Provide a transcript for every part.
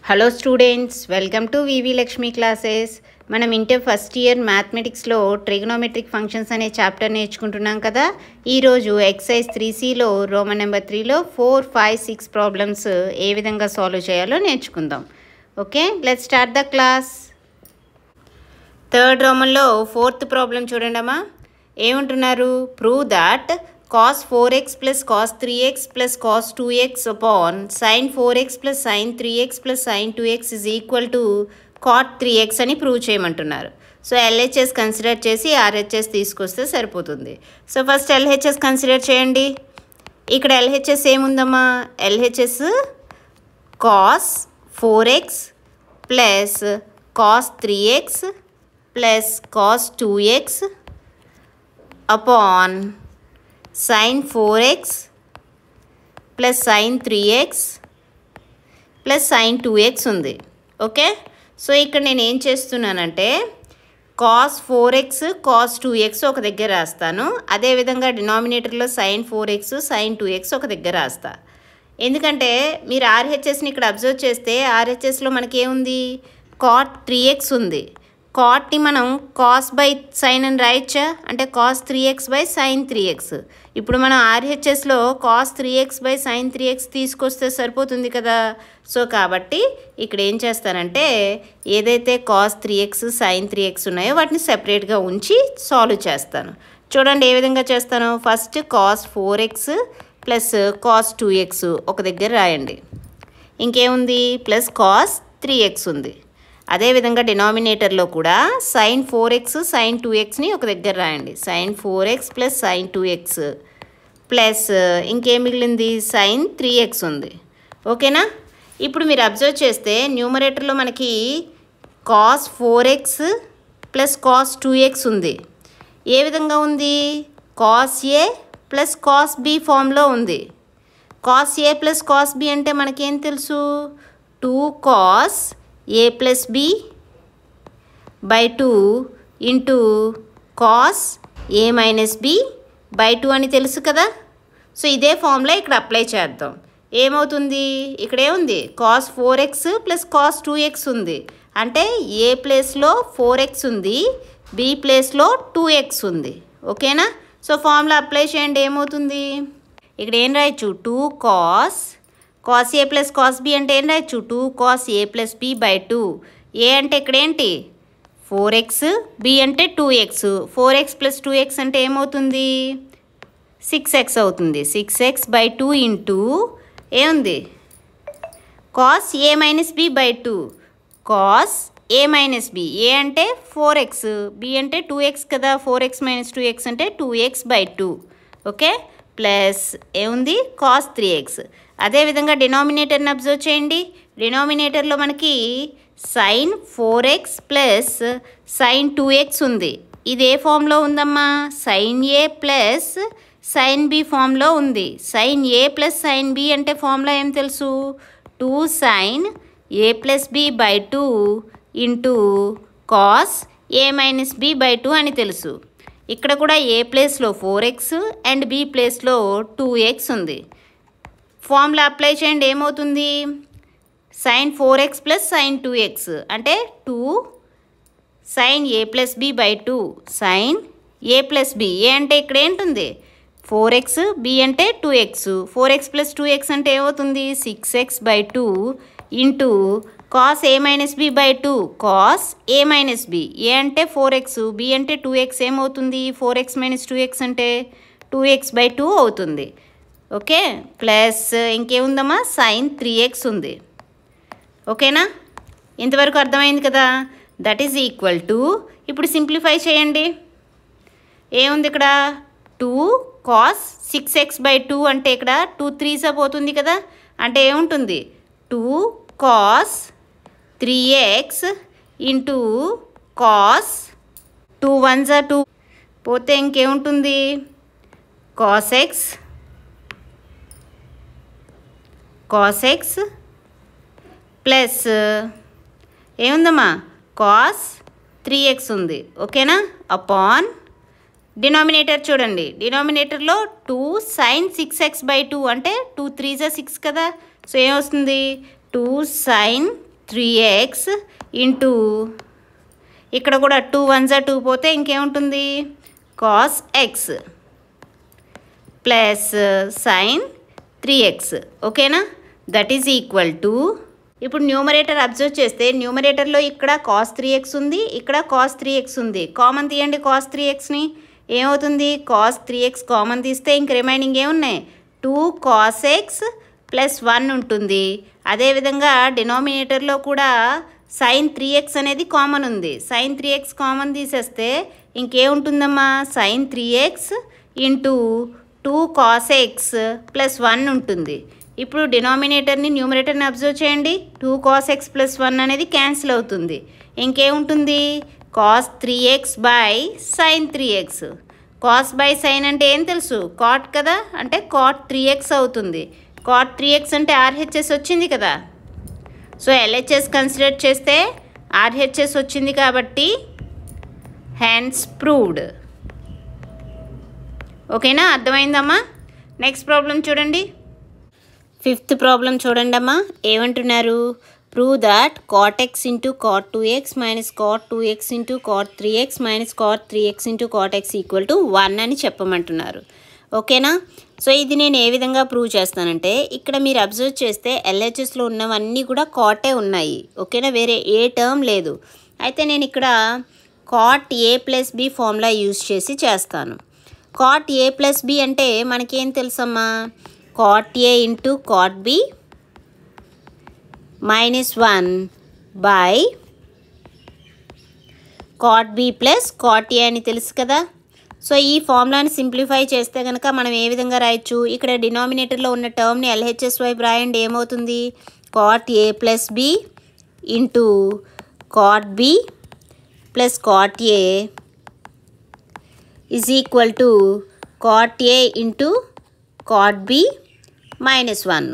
Hello students, welcome to V V Lakshmi classes. మనం inter first year మ్యాథమెటిక్స్లో trigonometric functions అనే chapter నేర్చుకుంటున్నాం కదా. ఈరోజు ఎక్సర్సైజ్ 3Cలో రోమన్ నెంబర్ 3లో 4, 5, 6 ప్రాబ్లమ్స్ ఏ విధంగా సాల్వ్ చేయాలో నేర్చుకుందాం. Okay, let's start the class. Third రోమన్లో ఫోర్త్ ప్రాబ్లం చూడండి అమ్మా. ఏమంటున్నారు? Prove that cos 4x plus cos 3x plus cos 2x upon sin 4x plus sin 3x plus sin 2x is equal to cot 3x అని prove చేయమంటున్నారు. So LHS consider చేసి RHS తీసుకొస్తే సరిపోతుంది. So first LHS consider చేయండి. ఇక్కడ LHS ఏముందమ్మా? LHS cos 4x plus cos 3x plus cos 2x upon sin 4x plus sin 3x plus sin 2x ఉంది. Okay, so ఇక్కడ నేను ఏం చేస్తున్నానంటే cos 4x cos 2x ఒక దగ్గర రాస్తాను. అదేవిధంగా డినామినేటర్లో sin 4x sin 2x ఒక దగ్గర రాస్తా. ఎందుకంటే మీరు RHSని ఇక్కడ అబ్జర్వ్ చేస్తే RHSలో మనకి ఏముంది? cot 3x ఉంది. కాట్ని మనం కాస్ బై సైన్ అని రాయచ్చా? అంటే cos 3x by sine 3x. ఇప్పుడు మనం RHSలో cos 3x by sine 3x తీసుకొస్తే సరిపోతుంది కదా. సో కాబట్టి ఇక్కడ ఏం చేస్తానంటే ఏదైతే కాస్ 3x సైన్ 3x ఉన్నాయో వాటిని సెపరేట్గా ఉంచి సాల్వ్ చేస్తాను. చూడండి ఏ విధంగా చేస్తాను. First cos 4x plus cos 2x ఒక దగ్గర రాయండి. ఇంకేముంది? ప్లస్ కాస్ 3x ఉంది. అదేవిధంగా డినామినేటర్లో కూడా సైన్ 4x సైన్ 2xని ఒక దగ్గర రాయండి. Sign 4x plus sign 2x plus ఇంకేం మిగిలింది? సైన్ 3x ఉంది. ఓకేనా? ఇప్పుడు మీరు అబ్జర్వ్ చేస్తే న్యూమరేటర్లో మనకి cos 4x plus cos 2x ఉంది. ఏ విధంగా ఉంది? Cos A plus cos B ఫామ్లో ఉంది. Cos A plus cos B అంటే మనకేం తెలుసు? 2 cos a plus b by 2 into cos a minus b by 2 అని తెలుసు కదా. సో ఇదే ఫార్ములా ఇక్కడ అప్లై చేద్దాం. ఏమవుతుంది? ఇక్కడ ఏముంది? cos 4x plus cos 2x ఉంది. అంటే a ప్లేస్లో 4x ఉంది, b ప్లేస్లో 2x ఉంది. ఓకేనా? సో ఫార్ములా అప్లై చేయండి. ఏమవుతుంది? ఇక్కడ ఏం రాయొచ్చు? 2 cos A plus cos B అంటే ఏం రాయొచ్చు? 2 cos a plus B by 2. A అంటే ఇక్కడ ఏంటి? 4x, బి అంటే 2x. 4x ప్లస్ 2x అంటే ఏమవుతుంది? 6x అవుతుంది. 6x బై 2 ఇంటూ ఏముంది? Cos A minus B by 2. Cos A minus B. A అంటే 4x, బి అంటే 2x కదా. 4x మైనస్ 2x అంటే 2x బై 2. ఓకే, ప్లస్ ఏముంది? Cos 3x. అదేవిధంగా డినామినేటర్ని అబ్జర్వ్ చేయండి. డినామినేటర్లో మనకి sign 4x plus sign 2x ఉంది. ఇది ఏ ఫామ్లో ఉందమ్మా? Sine A plus sine B ఫామ్లో ఉంది. Sine A plus sine B అంటే ఫామ్లో ఏం తెలుసు? 2 sine A plus B by 2 into cos A minus B by 2 అని తెలుసు. ఇక్కడ కూడా ఏ ప్లేస్లో 4x అండ్ బి ప్లేస్లో 2x ఉంది. ఫార్ములా అప్లై చేయండి. ఏమవుతుంది? Sign 4x plus sign 2x అంటే 2 sine A plus B by 2 sine A plus B. A అంటే ఇక్కడ ఏంటుంది? 4x, బి అంటే 2x. 4x ప్లస్ 2x అంటే ఏమవుతుంది? 6x by 2 into cos A minus B by 2 cos A minus B. A అంటే 4x, B అంటే 2x ఏమవుతుంది? 4x minus 2x అంటే 2x by 2 అవుతుంది. Okay, plus ఇంకేముందమ్మా? సైన్ 3x ఉంది. ఓకేనా? ఇంతవరకు అర్థమైంది కదా. దట్ ఈజ్ ఈక్వల్ టు, ఇప్పుడు సింప్లిఫై చేయండి. ఏముంది ఇక్కడ? 2 కాస్ 6x బై 2 అంటే ఇక్కడ 2 3s పోతుంది కదా. అంటే ఏముంటుంది? 2 cos 3x into cos 2 1s 2 పోతే ఇంకేముంటుంది? కాస్ x ప్లస్ ఏముందమ్మా? కాస్ 3x ఉంది. ఓకేనా? అపాన్ డినామినేటర్ చూడండి. డినామినేటర్లో 2 సైన్ 6x బై 2 అంటే 2 3s 6 కదా. సో ఏమొస్తుంది? 2 sin 3x ఇంటూ ఇక్కడ కూడా 2 1 2 పోతే ఇంకేముంటుంది cos X plus sign 3x. ఓకేనా? దట్ ఈజ్ ఈక్వల్ టు ఇప్పుడు న్యూమరేటర్ అబ్జర్వ్ చేస్తే న్యూమరేటర్లో ఇక్కడ కాస్ 3x ఉంది, ఇక్కడ కాస్ 3x ఉంది. కామన్ తీయండి కాస్ 3xని. ఏమవుతుంది? కాస్ 3x కామన్ తీస్తే ఇంక రిమైనింగ్ ఏమున్నాయి 2 cos x ప్లస్ 1 ఉంటుంది. అదేవిధంగా డినామినేటర్లో కూడా సైన్ 3x అనేది కామన్ ఉంది. సైన్ 3x కామన్ తీసేస్తే ఇంకేముంటుందమ్మా sine 3x into 2 cos x plus 1 ఉంటుంది. ఇప్పుడు డినామినేటర్ని న్యూమరేటర్ని అబ్జర్వ్ చేయండి. 2 cos x ప్లస్ 1 అనేది క్యాన్సిల్ అవుతుంది. ఇంకేముంటుంది cos 3x by sine 3x. Cos by sine అంటే ఏం తెలుసు కాట్ కదా, అంటే కాట్ 3x అవుతుంది. కాట్ 3x అంటే ఆర్హెచ్ఎస్ వచ్చింది కదా. సో ఎల్హెచ్ఎస్ కన్సిడర్ చేస్తే ఆర్హెచ్ఎస్ వచ్చింది కాబట్టి హెన్స్ ప్రూవ్డ్. ఓకేనా? అర్థమైందమ్మా? నెక్స్ట్ ప్రాబ్లం చూడండి. 5th ప్రాబ్లం చూడండి అమ్మా. ఏమంటున్నారు? Prove that cot x into cot 2x minus cot 2x into cot 3x minus cot 3x into cot x equal to 1 అని చెప్పమంటున్నారు. ఓకేనా? సో ఇది నేను ఏ విధంగా ప్రూవ్ చేస్తానంటే ఇక్కడ మీరు అబ్జర్వ్ చేస్తే ఎల్హెచ్ఎస్లో ఉన్నవన్నీ కూడా కాటే ఉన్నాయి. ఓకేనా? వేరే ఏ టర్మ్ లేదు. అయితే నేను ఇక్కడ cot a plus b formula use చేసి చేస్తాను. cot a ప్లస్ b అంటే మనకేం తెలుసమ్మా cot a into cot b minus 1 by cot b plus cot a అని తెలుసు కదా. సో ఈ ఫార్ములాని సింప్లిఫై చేస్తే కనుక మనం ఏ విధంగా రాయొచ్చు? ఇక్కడ డినామినేటర్లో ఉన్న టర్మ్ని ఎల్హెచ్ఎస్ వైపు రాయండి. ఏమవుతుంది? cot a plus b into cot b plus cot a is equal to cot a into cot b minus 1.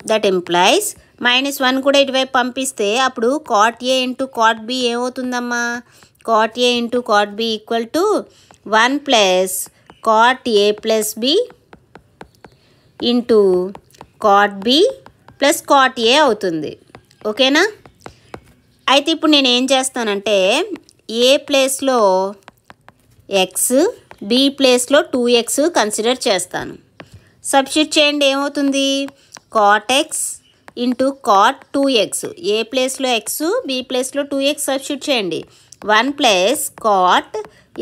That employees minus 1 కూడా ఇటువైపు పంపిస్తే అప్పుడు cot a into cot b ఏమవుతుందమ్మా cot a into cot b equal to 1 plus cot a plus b into cot b plus cot a అవుతుంది. ఓకేనా? అయితే ఇప్పుడు నేను ఏం చేస్తానంటే ఏ ప్లేస్లో x b ప్లేస్లో 2x కన్సిడర్ చేస్తాను. సబ్స్టిట్యూట్ చేయండి. ఏమవుతుంది? cot x into cot 2x. ఏ ప్లేస్లో x b ప్లేస్లో 2x సబ్స్టిట్యూట్ చేయండి. 1 plus cot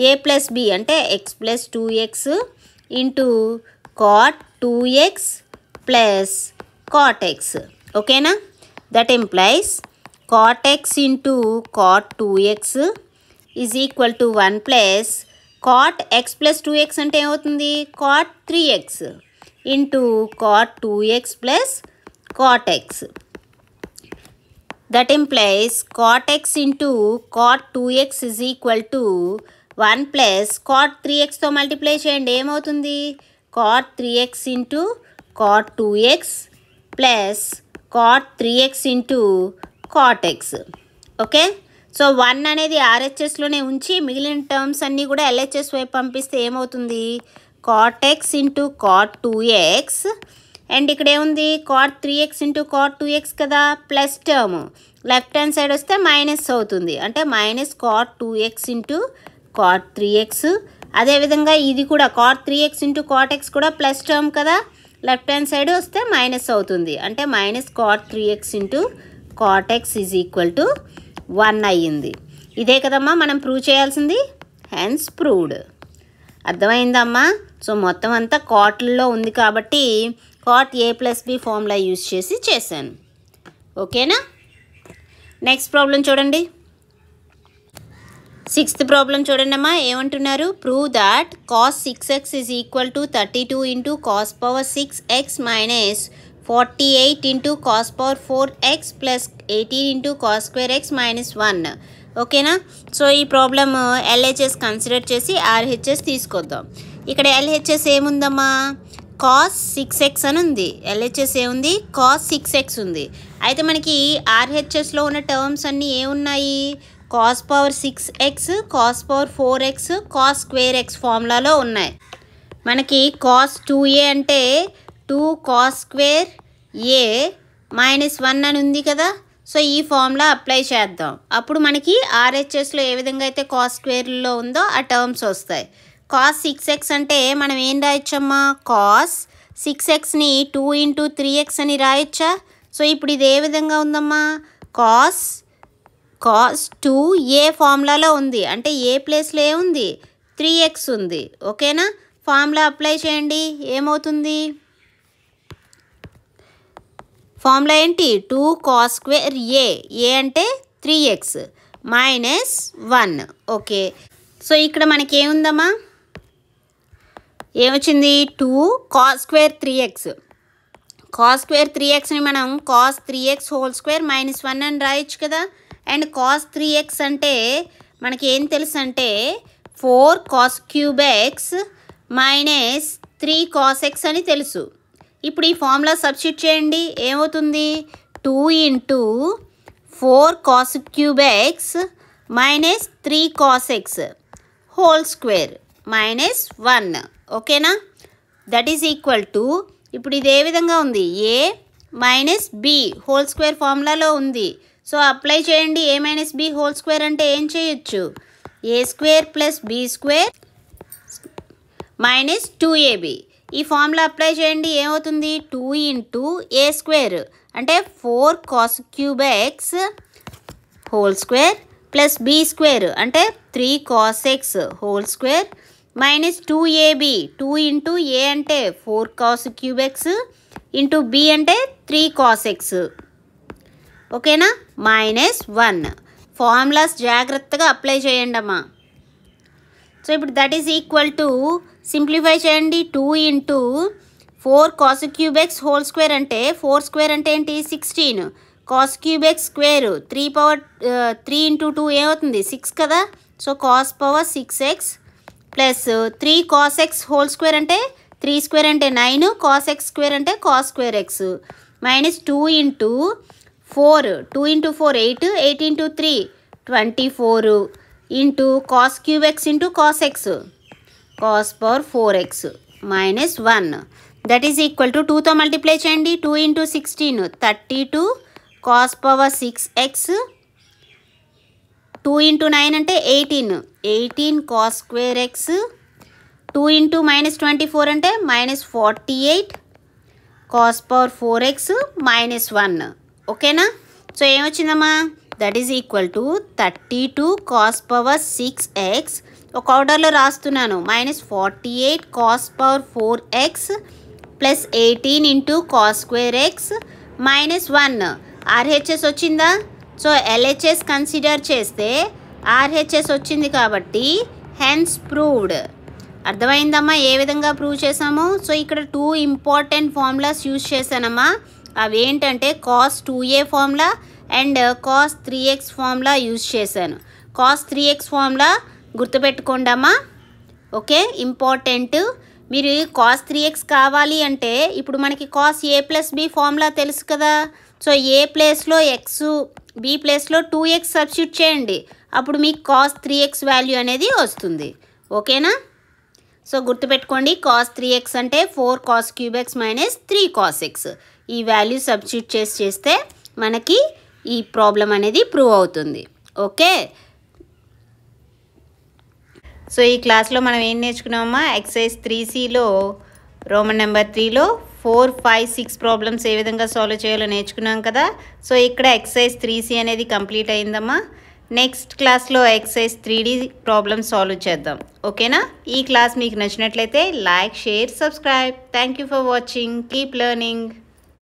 a plus b అంటే x plus 2x into cot 2x plus cot x. ఓకేనా? That employees cot x into cot 2x is equal to 1 plus cot x plus 2x అంటే ఏమవుతుంది cot 3x into cot 2x plus cot x. That implies cot x into cot 2x is equal to 1 plus cot 3xతో multiply చేయండి. ఏమవుతుంది? cot 3x into cot 2x plus cot 3x into cot x. Okay? So 1 అనేది ఆర్హెచ్ఎస్లోనే ఉంచి మిగిలిన terms అన్నీ కూడా LHS వైపు పంపిస్తే ఏమవుతుంది? cot x into cot 2x and ఇక్కడ ఏముంది cot 3x into cot 2x కదా plus term left hand side వస్తే మైనస్ అవుతుంది. అంటే minus cot 2x into cot 3x. అదేవిధంగా ఇది కూడా cot 3x into cot x కూడా ప్లస్ టర్మ్ కదా లెఫ్ట్ హ్యాండ్ సైడ్ వస్తే మైనస్ అవుతుంది. అంటే minus cot 3x into cot x is equal to 1 అయ్యింది. ఇదే కదమ్మా మనం ప్రూవ్ చేయాల్సింది. Hence proved. అర్థమైందమ్మా? సో మొత్తం అంతా కాట్లలో ఉంది కాబట్టి cot a plus b formula use చేసి చేశాను. ఓకేనా? నెక్స్ట్ ప్రాబ్లం చూడండి. 6th ప్రాబ్లం చూడండి అమ్మా. ఏమంటున్నారు? Prove that cos 6x is equal to 32 into cos power 6x minus 48 into cos power 4x plus 18 into cos square x minus 1. ఓకేనా? So ఈ problem LHS consider చేసి ఆర్హెచ్ఎస్ తీసుకొద్దాం. ఇక్కడ LHS ఏముందమ్మా cos 6x అని ఉంది. ఎల్హెచ్ఎస్ ఏముంది cos 6x ఉంది. అయితే మనకి ఆర్హెచ్ఎస్లో ఉన్న టర్మ్స్ అన్నీ ఏమున్నాయి cos power 6x cos power 4x cos square x ఫార్ములాలో ఉన్నాయి. మనకి cos 2a అంటే 2 cos స్క్వేర్ a మైనస్ 1 అని ఉంది కదా. సో ఈ ఫార్ములా అప్లై చేద్దాం. అప్పుడు మనకి ఆర్హెచ్ఎస్లో ఏ విధంగా అయితే కాస్ స్క్వేర్లో ఉందో ఆ టర్మ్స్ వస్తాయి. కాస్ 6x అంటే మనం ఏం రాయొచ్చమ్మా, కాస్ 6xని 2 × 3x అని రాయొచ్చా? సో ఇప్పుడు ఇది ఏ విధంగా ఉందమ్మా, కాస్ 2 ఏ ఫార్ములాలో ఉంది, అంటే ఏ ప్లేస్లో ఏముంది, 3x ఉంది. ఓకేనా, ఫార్ములా అప్లై చేయండి. ఏమవుతుంది, ఫార్ములా ఏంటి, 2 cos square ఏ అంటే 3x -1. ఓకే, సో ఇక్కడ మనకి ఏముందమ్మా, ఏమొచ్చింది, 2 cos square 3x. cos square 3xని మనం cos 3x హోల్ స్క్వేర్ -1 అని రాయొచ్చు కదా. అండ్ cos 3x అంటే మనకి ఏం తెలుసు అంటే 4 cos cube x -3 cos x అని తెలుసు. ఇప్పుడు ఈ ఫార్ములా సబ్స్టిట్యూట్ చేయండి. ఏమవుతుంది, 2 × 4 cos cube x -3 cos x whole square -1. ఓకేనా, దట్ ఈజ్ ఈక్వల్ టు, ఇప్పుడు ఇది ఏ విధంగా ఉంది, a - b హోల్ స్క్వేర్ ఫార్ములాలో ఉంది. సో అప్లై చేయండి. a - b హోల్ స్క్వేర్ అంటే ఏం చేయొచ్చు, a² + b² -2ab. ఈ ఫార్ములా అప్లై చేయండి. ఏమవుతుంది, 2 × a² అంటే 4 cos cube x whole square plus b² అంటే 3 cos x whole square -2ab. 2 × a అంటే 4 cos cube x into b అంటే 3 cos x. ఓకేనా, -1. ఫార్ములాస్ జాగ్రత్తగా అప్లై చేయండి అమ్మా. సో ఇప్పుడు that is equal to, simplify చేయండి. 2 × 4 cos cube x whole square అంటే 4² అంటే ఏంటి, 16 cos cube x స్క్వేర్ 3 × 2 ఏమవుతుంది, 6 కదా. So cos power 6x plus 3 cos x whole square అంటే 3² అంటే 9 cos x² అంటే cos square x -2 × 4 2 × 4 8 8 × 3 24 into cos cube x into cos x cos power 4x -1. That is equal to 2తో multiply చేయండి. 2 × 16 32 cos power 6x 2 × 9 అంటే 18 cos square x 2 × -24 అంటే -48 cos power 4x -1. ఓకేనా, so ఏమొచ్చిందమ్మా, that is equal to 32 cos power 6x ఒక ఆర్డర్లో రాస్తున్నాను, -48 cos power 4x plus 18 × cos square x -1. RHS వచ్చిందా. సో ఎల్హెచ్ఎస్ కన్సిడర్ చేస్తే ఆర్హెచ్ఎస్ వచ్చింది కాబట్టి హెన్స్ ప్రూవ్డ్. అర్థమైందమ్మా ఏ విధంగా ప్రూవ్ చేసాము. సో ఇక్కడ 2 ఇంపార్టెంట్ ఫార్ములాస్ యూజ్ చేశానమ్మా. అవి ఏంటంటే cos 2a formula and cos 3x formula use చేశాను. cos 3x ఫార్ములా గుర్తుపెట్టుకోండి అమ్మా. Okay, important. మీరు cos 3x కావాలి అంటే ఇప్పుడు మనకి cos a + b ఫార్ములా తెలుసు కదా. సో ఏ ప్లేస్లో x, b ప్లేస్లో 2x సబ్స్టిట్యూట్ చేయండి. అప్పుడు మీకు cos 3x వాల్యూ అనేది వస్తుంది. ఓకేనా, సో గుర్తుపెట్టుకోండి cos 3x అంటే 4 cos cube x -3 cos x. ఈ వాల్యూ సబ్స్టిట్యూట్ చేస్తే మనకి ఈ ప్రాబ్లం అనేది ప్రూవ్ అవుతుంది. ఓకే, సో ఈ క్లాస్లో మనం ఏం నేర్చుకున్నామమ్మా, ఎక్సర్సైజ్ 3Cలో రోమన్ నెంబర్ 3లో 4, 5, 6 ప్రాబ్లమ్స్ ఏ విధంగా సాల్వ్ చేయాలో నేర్చుకున్నాం కదా. సో ఇక్కడ ఎక్సర్సైజ్ 3C అనేది కంప్లీట్ అయిందమ్మా. నెక్స్ట్ క్లాస్లో ఎక్సర్సైజ్ 3D ప్రాబ్లమ్స్ సాల్వ్ చేద్దాం. ఓకేనా, ఈ క్లాస్ మీకు నచ్చినట్లయితే like, share, subscribe. Thank you for watching. Keep learning.